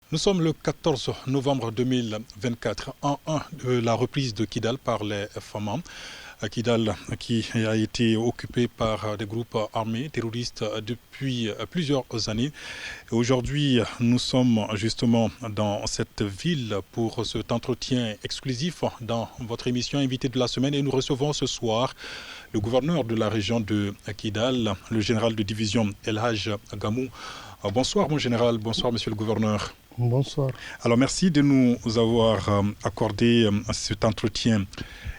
Nous sommes le 14 novembre 2024, en 1 de la reprise de Kidal par les FAMA. Kidal qui a été occupé par des groupes armés terroristes depuis plusieurs années. Aujourd'hui, nous sommes justement dans cette ville pour cet entretien exclusif dans votre émission Invité de la semaine et nous recevons ce soir le gouverneur de la région de Kidal, le général de division El Hadj Gamou. Bonsoir mon général, bonsoir monsieur le gouverneur. Bonsoir. Alors merci de nous avoir accordé cet entretien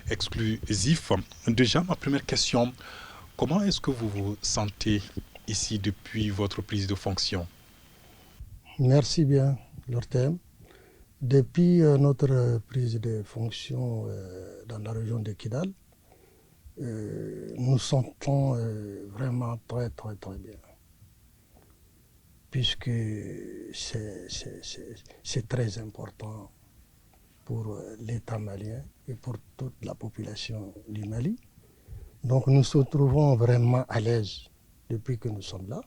exclusif. Déjà, ma première question, comment est-ce que vous vous sentez ici depuis votre prise de fonction? Merci bien, Lortem. Depuis notre prise de fonction dans la région de Kidal, nous sentons vraiment très bien. Puisque c'est très important pour l'État malien et pour toute la population du Mali. Donc nous nous trouvons vraiment à l'aise depuis que nous sommes là.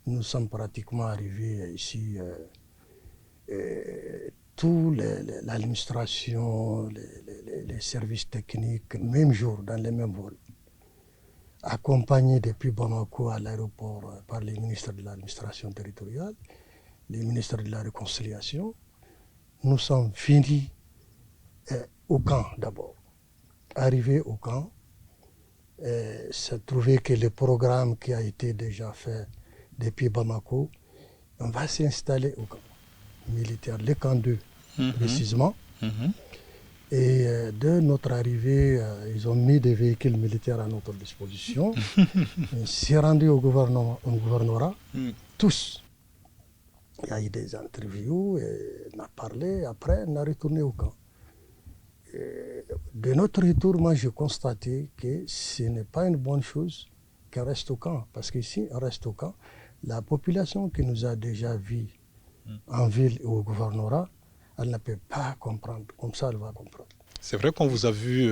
Nous sommes pratiquement arrivés ici, toute l'administration, les services techniques, même jour, dans les mêmes vols, accompagnés depuis Bamako à l'aéroport par les ministres de l'administration territoriale, les ministres de la réconciliation. Nous sommes finis au camp d'abord. Arrivés au camp, c'est trouvé que le programme qui a été déjà fait depuis Bamako, on va s'installer au camp militaire, le camp 2 précisément. Et de notre arrivée, ils ont mis des véhicules militaires à notre disposition. On s'est rendu au gouvernorat, tous. Il y a eu des interviews, et on a parlé, après on a retourné au camp. Et de notre retour, moi j'ai constaté que ce n'est pas une bonne chose qu'on reste au camp. Parce que si on reste au camp, la population qui nous a déjà vus en ville et au gouvernorat, elle ne peut pas comprendre. Comme ça, elle va comprendre. C'est vrai qu'on vous a vu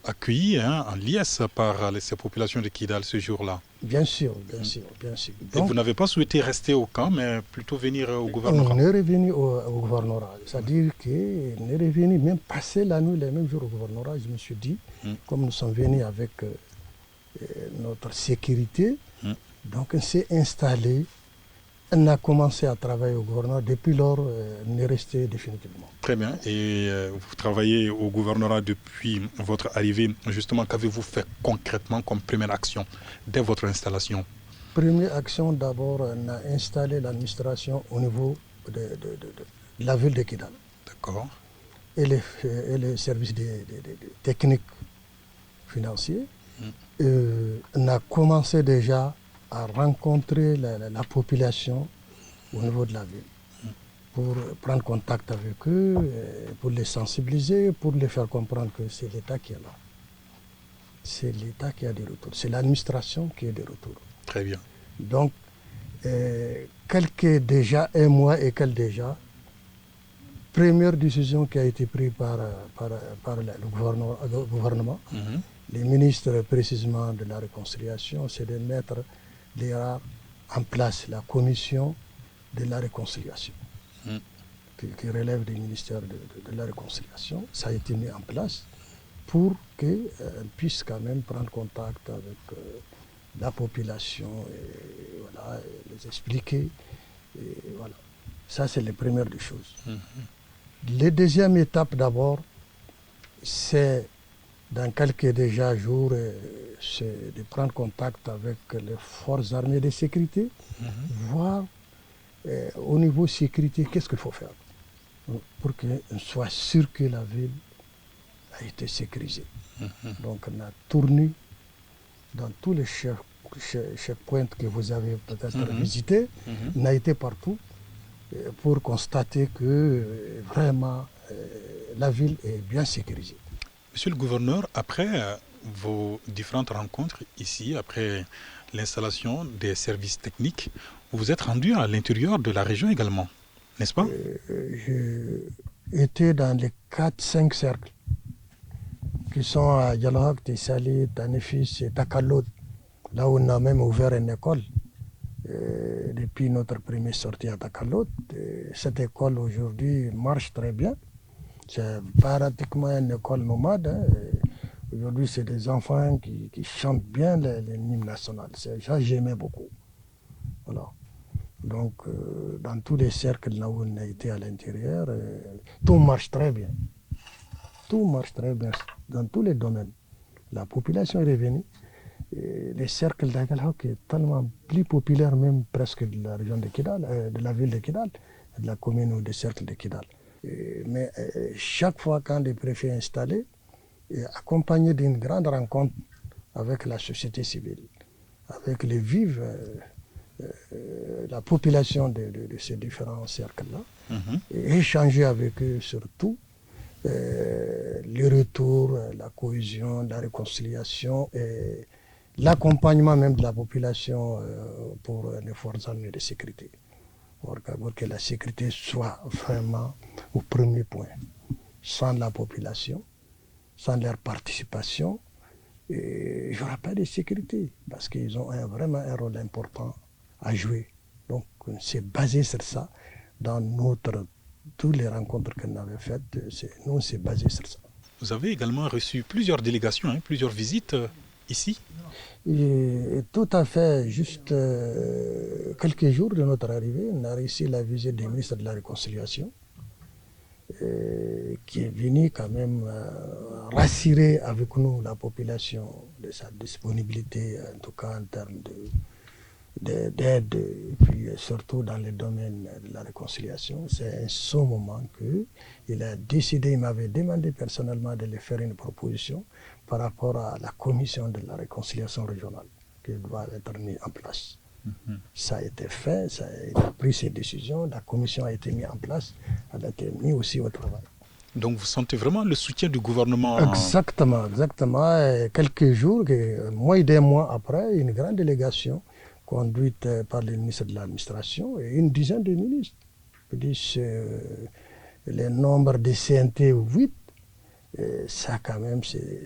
accueilli en liesse par ces populations de Kidal ce jour-là. Bien sûr. Donc, et vous n'avez pas souhaité rester au camp, mais plutôt venir au gouvernorat? On est revenu au gouvernorat. C'est-à-dire qu'on est revenu, même passer la nuit, les mêmes jours au gouvernorat, je me suis dit, comme nous sommes venus avec notre sécurité, donc on s'est installé. On a commencé à travailler au gouvernorat. Depuis lors, on est resté définitivement. Très bien. Et vous travaillez au gouvernorat depuis votre arrivée. Justement, qu'avez-vous fait concrètement comme première action dès votre installation? Première action, d'abord, on a installé l'administration au niveau de la ville de Kidal. D'accord. Et les services techniques financiers. On a commencé déjà à rencontrer la population au niveau de la ville pour prendre contact avec eux, pour les sensibiliser, pour les faire comprendre que c'est l'État qui est là. C'est l'État qui a des retours, c'est l'administration qui a des retours. Très bien. Donc, quelques déjà un mois et quelques déjà, première décision qui a été prise par le gouvernement, les ministres précisément de la réconciliation, c'est de mettre en place la commission de la réconciliation qui relève du ministère de la réconciliation. Ça a été mis en place pour qu'elle puisse quand même prendre contact avec la population et voilà, et les expliquer. Et voilà. Ça, c'est la première des choses. La deuxième étape d'abord, c'est dans quelques déjà jours, c'est de prendre contact avec les forces armées de sécurité, voir au niveau sécurité qu'est-ce qu'il faut faire pour qu'on soit sûr que la ville a été sécurisée. Donc on a tourné dans tous les checkpoints que vous avez peut-être visités, on a été partout pour constater que vraiment la ville est bien sécurisée. Monsieur le gouverneur, après vos différentes rencontres ici, après l'installation des services techniques, vous vous êtes rendu à l'intérieur de la région également, n'est-ce pas? J'ai été dans les 4-5 cercles qui sont à Dialogue, Tessali, Tanefis et Takalot, là où on a même ouvert une école de depuis notre première sortie à Takalot. Cette école aujourd'hui marche très bien. C'est pratiquement une école nomade. Hein. Aujourd'hui, c'est des enfants qui chantent bien l'hymne national. Ça, j'aimais beaucoup. Voilà. Donc, dans tous les cercles là où on a été à l'intérieur, tout marche très bien. Tout marche très bien dans tous les domaines. La population est revenue. Et les cercles d'Agalhok est tellement plus populaire même presque de la région de Kidal, de la ville de Kidal, de la commune ou des cercles de Kidal. Mais chaque fois quand le préfet est installé, accompagné d'une grande rencontre avec la société civile, avec les vives, la population de ces différents cercles-là, et échanger avec eux surtout le retour, la cohésion, la réconciliation et l'accompagnement même de la population pour les forces armées de sécurité. Pour que la sécurité soit vraiment au premier point. Sans la population, sans leur participation, il n'y aura pas de sécurité parce qu'ils ont vraiment un rôle important à jouer. Donc, c'est basé sur ça dans toutes les rencontres qu'on avait faites. Nous, c'est basé sur ça. Vous avez également reçu plusieurs délégations, hein, plusieurs visites ici. Et tout à fait, juste quelques jours de notre arrivée, on a réussi la visite du ministre de la Réconciliation, qui est venu quand même rassurer avec nous la population de sa disponibilité, en tout cas en termes d'aide, et puis surtout dans le domaine de la réconciliation. C'est à ce moment qu'il a décidé, il m'avait demandé personnellement de lui faire une proposition par rapport à la commission de la réconciliation régionale qui doit être mise en place. Ça a été fait, il a pris ses décisions, la commission a été mise en place, elle a été mise aussi au travail. Donc vous sentez vraiment le soutien du gouvernement? Exactement, exactement. Et quelques jours, moins d'un mois après, une grande délégation conduite par le ministre de l'administration et une dizaine de ministres. Le nombre de CNT 8, ça quand même c'est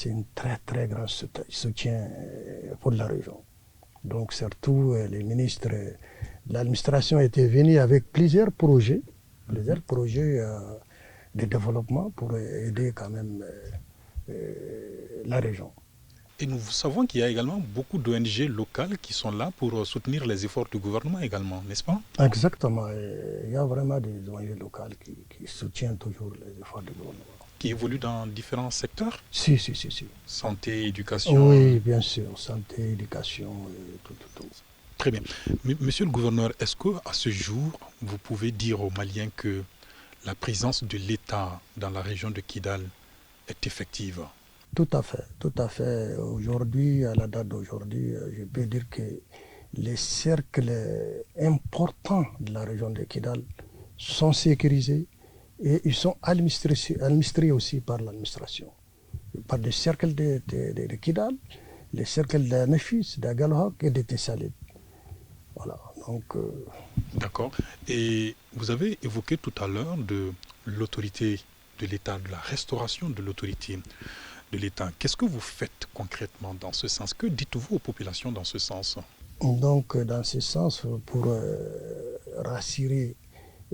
un très très grand soutien pour la région. Donc surtout les ministres de l'administration étaient venus avec plusieurs projets de développement pour aider quand même la région. Et nous savons qu'il y a également beaucoup d'ONG locales qui sont là pour soutenir les efforts du gouvernement également, n'est-ce pas? Exactement. Il y a vraiment des ONG locales qui soutiennent toujours les efforts du gouvernement. Qui évoluent dans différents secteurs? Si. Santé, éducation? Oui, bien sûr. Santé, éducation, tout. Très bien. Monsieur le gouverneur, est-ce qu'à ce jour, vous pouvez dire aux Maliens que la présence de l'État dans la région de Kidal est effective? Tout à fait. Aujourd'hui, à la date d'aujourd'hui, je peux dire que les cercles importants de la région de Kidal sont sécurisés et ils sont administrés aussi par l'administration. Par des cercles de Kidal, les cercles de Nefis, d'Agalhok et de Tessalid. Voilà, donc... D'accord. Et vous avez évoqué tout à l'heure de l'autorité de l'État, de la restauration de l'autorité de l'État. Qu'est-ce que vous faites concrètement dans ce sens? Que dites-vous aux populations dans ce sens? Donc, dans ce sens, pour rassurer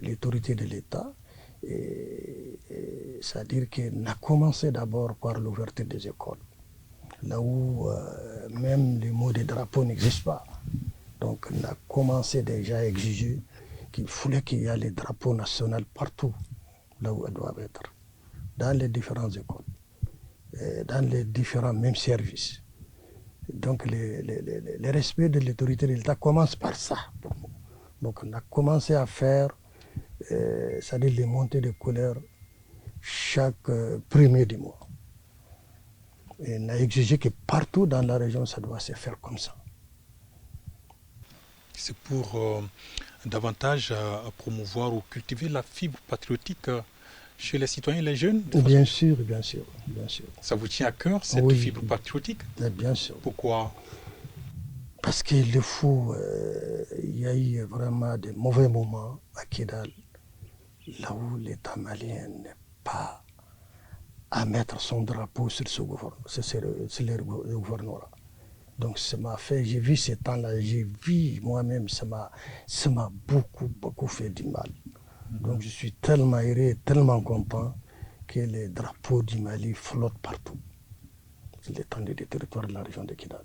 l'autorité de l'État, c'est-à-dire qu'on a commencé d'abord par l'ouverture des écoles, là où même le mot de drapeau n'existe pas. Donc, on a commencé déjà à exiger qu'il fallait qu'il y ait les drapeaux nationaux partout, là où elles doivent être, dans les différentes écoles, dans les différents mêmes services. Donc, le respect de l'autorité de l'État commence par ça pour nous. Donc, on a commencé à faire, c'est-à-dire les montées de couleurs chaque premier du mois. Et on a exigé que partout dans la région, ça doit se faire comme ça. C'est pour davantage promouvoir ou cultiver la fibre patriotique chez les citoyens et les jeunes? Bien sûr. Ça vous tient à cœur, cette fibre patriotique? Bien sûr. Pourquoi? Parce qu'il le faut. Il y a eu vraiment de mauvais moments à Kidal, là où l'État malien n'est pas à mettre son drapeau sur le gouvernement. Donc ça m'a fait, j'ai vu ces temps-là, j'ai vu moi-même, ça m'a beaucoup fait du mal. Donc je suis tellement heureux, tellement content que les drapeaux du Mali flottent partout, sur l'étendue des territoires de la région de Kidal.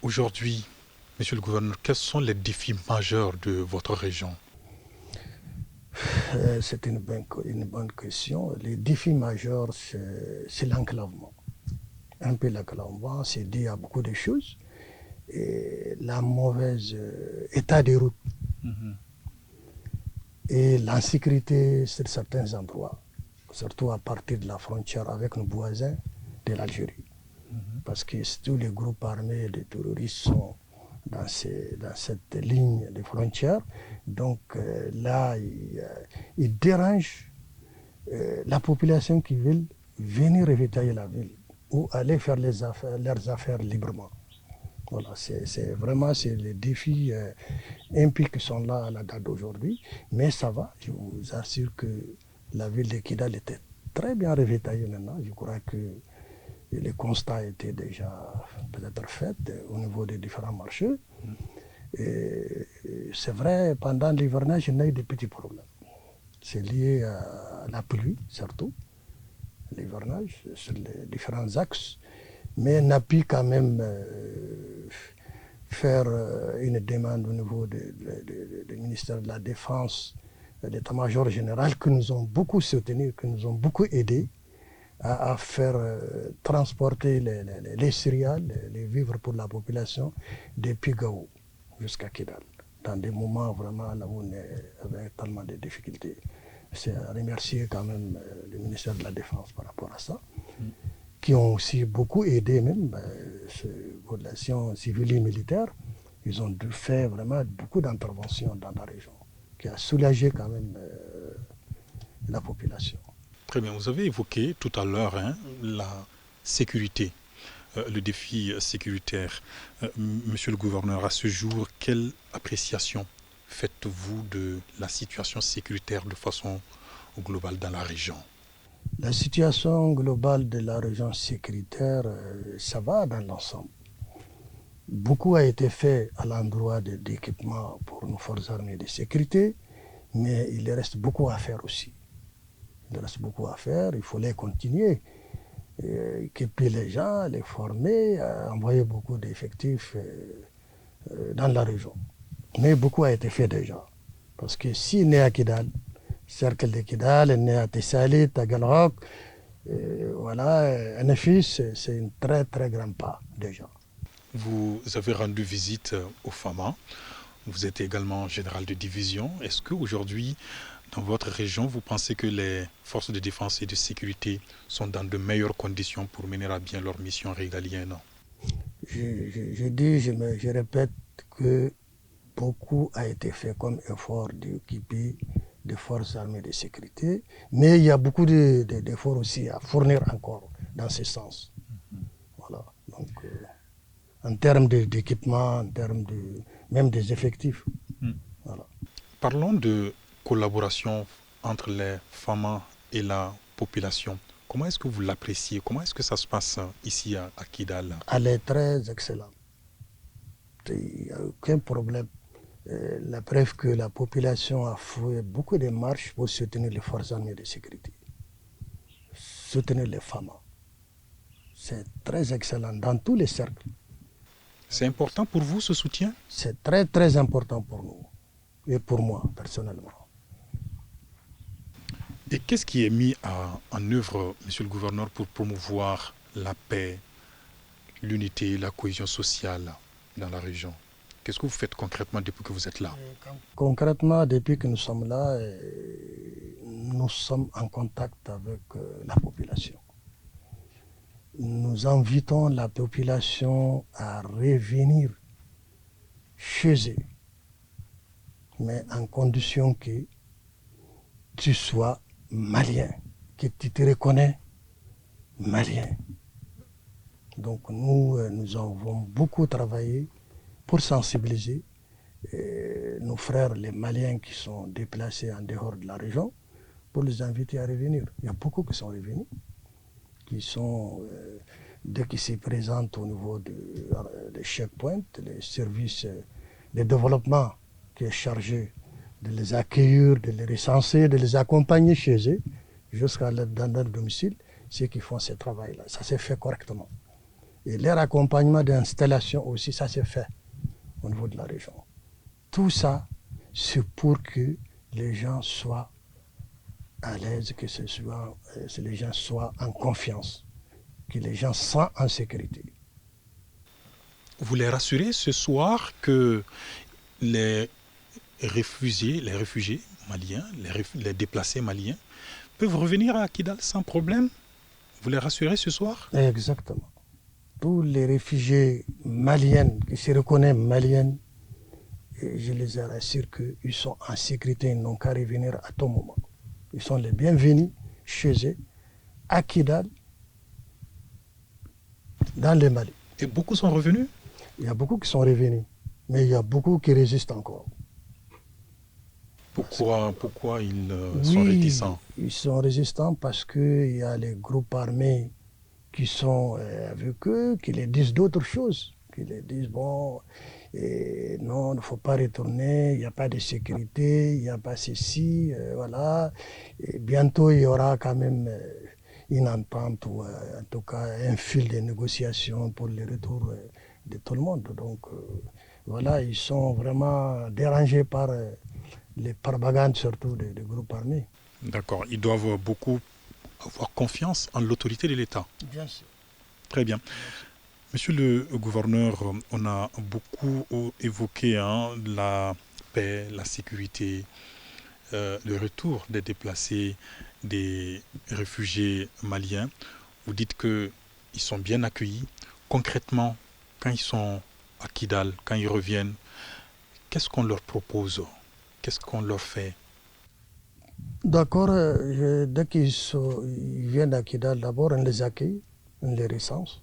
Aujourd'hui, monsieur le gouverneur, quels sont les défis majeurs de votre région? C'est une bonne question. Les défis majeurs, c'est l'enclavement. Un peu l'enclavement, c'est dû à beaucoup de choses. Et la mauvaise état des routes et l'insécurité sur certains endroits, surtout à partir de la frontière avec nos voisins de l'Algérie. Parce que tous les groupes armés de terroristes sont dans cette ligne de frontière. Donc là, ils dérangent la population qui veut venir ravitailler la ville ou aller faire leurs affaires librement. Voilà, c'est vraiment les défis impies qui sont là à la date d'aujourd'hui. Mais ça va, je vous assure que la ville de Kidal était très bien ravitaillée maintenant. Je crois que les constats étaient déjà peut-être faits au niveau des différents marchés. Et c'est vrai, pendant l'hivernage, il y a eu des petits problèmes. C'est lié à la pluie, surtout, l'hivernage, sur les différents axes. Mais on a pu quand même faire une demande au niveau du ministère de la Défense, de l'état-major général, qui nous ont beaucoup soutenus, qui nous ont beaucoup aidés à faire transporter les céréales, les vivres pour la population depuis Gao jusqu'à Kidal, dans des moments vraiment là où on avait tellement de difficultés. C'est à remercier quand même le ministère de la Défense par rapport à ça, qui ont aussi beaucoup aidé même ces populations civiles et militaires. Ils ont fait vraiment beaucoup d'interventions dans la région, qui a soulagé quand même la population. Très bien, vous avez évoqué tout à l'heure la sécurité, le défi sécuritaire. Monsieur le gouverneur, à ce jour, quelle appréciation faites-vous de la situation sécuritaire de façon globale dans la région? La situation globale de la région sécuritaire, ça va dans l'ensemble. Beaucoup a été fait à l'endroit d'équipements pour nos forces armées de sécurité, mais il reste beaucoup à faire aussi. Il reste beaucoup à faire, il faut les continuer, équiper les gens, les former, envoyer beaucoup d'effectifs dans la région. Mais beaucoup a été fait déjà. Parce que s'il n'est à Kidal, Cercle de Kidal, il n'est à Tessalit, à Galrock, voilà, un office, c'est un très très grand pas déjà. Vous avez rendu visite au FAMA, vous êtes également général de division. Est-ce qu'aujourd'hui, dans votre région, vous pensez que les forces de défense et de sécurité sont dans de meilleures conditions pour mener à bien leur mission régalienne? Je répète que beaucoup a été fait comme effort d'équiper des forces armées de sécurité, mais il y a beaucoup d'efforts aussi à fournir encore dans ce sens. Voilà. Donc, en termes d'équipement, en termes même des effectifs. Voilà. Parlons de collaboration entre les FAMA et la population. Comment est-ce que vous l'appréciez? Comment est-ce que ça se passe ici à Kidal? Elle est très excellente. Il n'y a aucun problème. La preuve que la population a fait beaucoup de marches pour soutenir les forces armées de sécurité, soutenir les femmes. C'est très excellent dans tous les cercles. C'est important pour vous ce soutien? C'est très très important pour nous et pour moi personnellement. Et qu'est-ce qui est mis en œuvre, monsieur le gouverneur, pour promouvoir la paix, l'unité, la cohésion sociale dans la région? Qu'est-ce que vous faites concrètement depuis que vous êtes là? Concrètement, depuis que nous sommes là, nous sommes en contact avec la population. Nous invitons la population à revenir chez eux, mais en condition que tu sois malien, que tu te reconnais malien. Donc nous avons beaucoup travaillé pour sensibiliser nos frères, les Maliens qui sont déplacés en dehors de la région, pour les inviter à revenir. Il y a beaucoup qui sont revenus, qui sont dès qu'ils se présentent au niveau des checkpoints, les services de développement qui est chargé de les accueillir, de les recenser, de les accompagner chez eux, dans leur domicile, ceux qui font ce travail-là. Ça s'est fait correctement. Et leur accompagnement d'installation aussi, ça s'est fait au niveau de la région. Tout ça, c'est pour que les gens soient à l'aise, que les gens soient en confiance, que les gens soient en sécurité. Vous les rassurez ce soir que les réfugiés maliens, les déplacés maliens, peuvent revenir à Kidal sans problème? Vous les rassurez ce soir? Exactement. Tous les réfugiés maliens qui se reconnaissent maliens, je les rassure qu'ils sont en sécurité, ils n'ont qu'à revenir à tout moment. Ils sont les bienvenus chez eux, à Kidal, dans le Mali. Et beaucoup sont revenus? Il y a beaucoup qui sont revenus, mais il y a beaucoup qui résistent encore. Pourquoi ils sont réticents? Ils sont résistants parce qu'il y a les groupes armés qui sont avec eux, qui les disent d'autres choses, qui les disent, bon, non, il ne faut pas retourner, il n'y a pas de sécurité, il n'y a pas ceci, voilà. Et bientôt, il y aura quand même une entente ou en tout cas un fil de négociation pour le retour de tout le monde. Donc, voilà, ils sont vraiment dérangés par les propagandes surtout des groupes armés. D'accord, ils doivent beaucoup avoir confiance en l'autorité de l'État. Bien sûr. Très bien. Monsieur le gouverneur, on a beaucoup évoqué la paix, la sécurité, le retour des déplacés, des réfugiés maliens. Vous dites qu'ils sont bien accueillis. Concrètement, quand ils sont à Kidal, quand ils reviennent, qu'est-ce qu'on leur propose? Qu'est-ce qu'on leur fait? D'accord, dès ils viennent à Kidal, d'abord on les accueille, on les recense,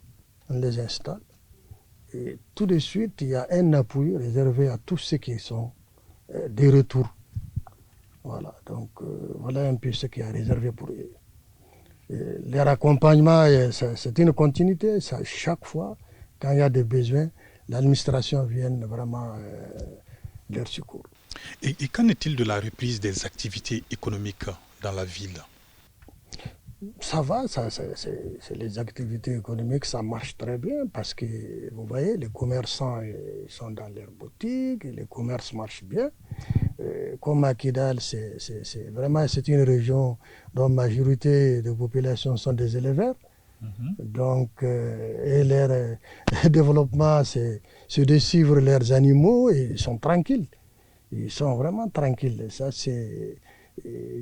on les installe. Et tout de suite, il y a un appui réservé à tous ceux qui sont des retours. Voilà, donc voilà un peu ce qui est réservé pour eux. Leur accompagnement, c'est une continuité. Chaque fois, quand il y a des besoins, l'administration vient vraiment leur secours. Et qu'en est-il de la reprise des activités économiques dans la ville? Ça va, c'est les activités économiques, ça marche très bien parce que vous voyez, les commerçants ils sont dans leurs boutiques, les commerces marchent bien. Comme à Kidal, c'est une région dont la majorité de la population sont des éleveurs. Donc, et leur développement, c'est de suivre leurs animaux et ils sont tranquilles. Ils sont vraiment tranquilles. Et ça, c'est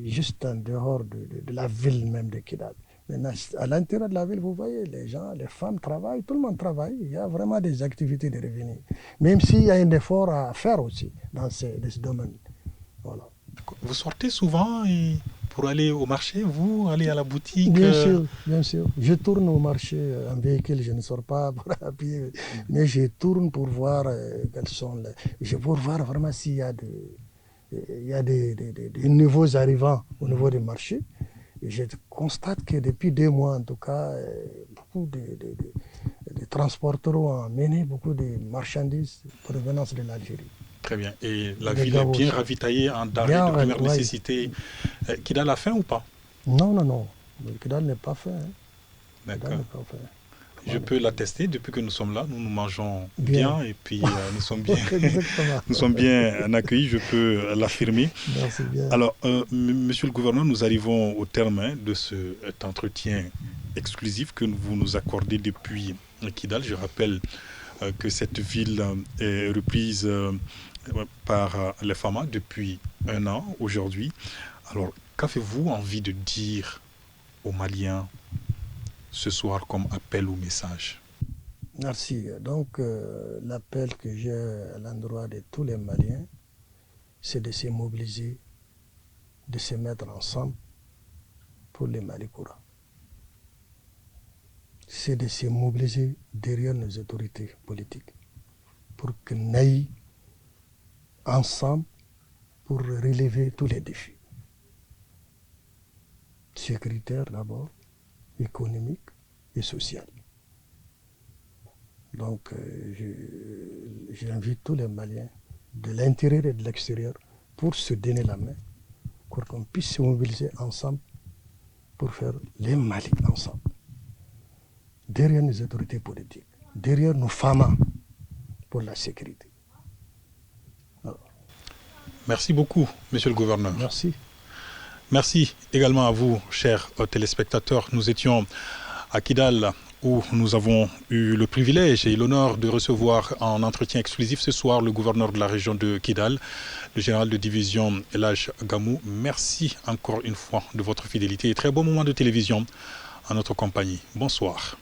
juste en dehors de la ville même de Kidal. Maintenant, à l'intérieur de la ville, vous voyez, les gens, les femmes travaillent, tout le monde travaille. Il y a vraiment des activités de revenus. Même s'il y a un effort à faire aussi dans ce domaine. Voilà. Vous sortez souvent pour aller au marché, vous, aller à la boutique? Bien sûr, bien sûr. Je tourne au marché en véhicule, je ne sors pas à pied, mais je tourne pour voir quels sont les... Je veux voir vraiment s'il y a des nouveaux arrivants au niveau des marchés. Et je constate que depuis 2 mois, en tout cas, beaucoup de transporteurs ont amené beaucoup de marchandises provenant de l'Algérie. Très bien. Et la ville est bien ravitaillée en denrées de première nécessité. Kidal a faim ou pas? Non, non, non. Kidal n'est pas faim. D'accord. Je peux l'attester, depuis que nous sommes là, nous mangeons bien et puis nous sommes bien accueillis, je peux l'affirmer. Merci bien. Alors, monsieur le gouverneur, nous arrivons au terme de cet entretien exclusif que vous nous accordez depuis Kidal. Je rappelle que cette ville est reprise par les FAMA depuis 1 an aujourd'hui. Alors, qu'avez-vous envie de dire aux Maliens ce soir comme appel ou message? Merci. Donc, l'appel que j'ai à l'endroit de tous les Maliens, c'est de se mobiliser, de se mettre ensemble pour les Malikoura. C'est de se mobiliser derrière nos autorités politiques pour qu'on aille ensemble pour relever tous les défis. Sécuritaires d'abord, économiques et sociaux. Donc, j'invite tous les Maliens de l'intérieur et de l'extérieur pour se donner la main, pour qu'on puisse se mobiliser ensemble pour faire les Mali ensemble. Derrière nos autorités politiques, derrière nos femmes pour la sécurité. Alors, merci beaucoup, monsieur le gouverneur. merci. Merci également à vous, chers téléspectateurs. Nous étions à Kidal, où nous avons eu le privilège et l'honneur de recevoir en entretien exclusif ce soir le gouverneur de la région de Kidal, le général de division Elhadj Gamou. Merci encore une fois de votre fidélité et très bon moment de télévision en notre compagnie. Bonsoir.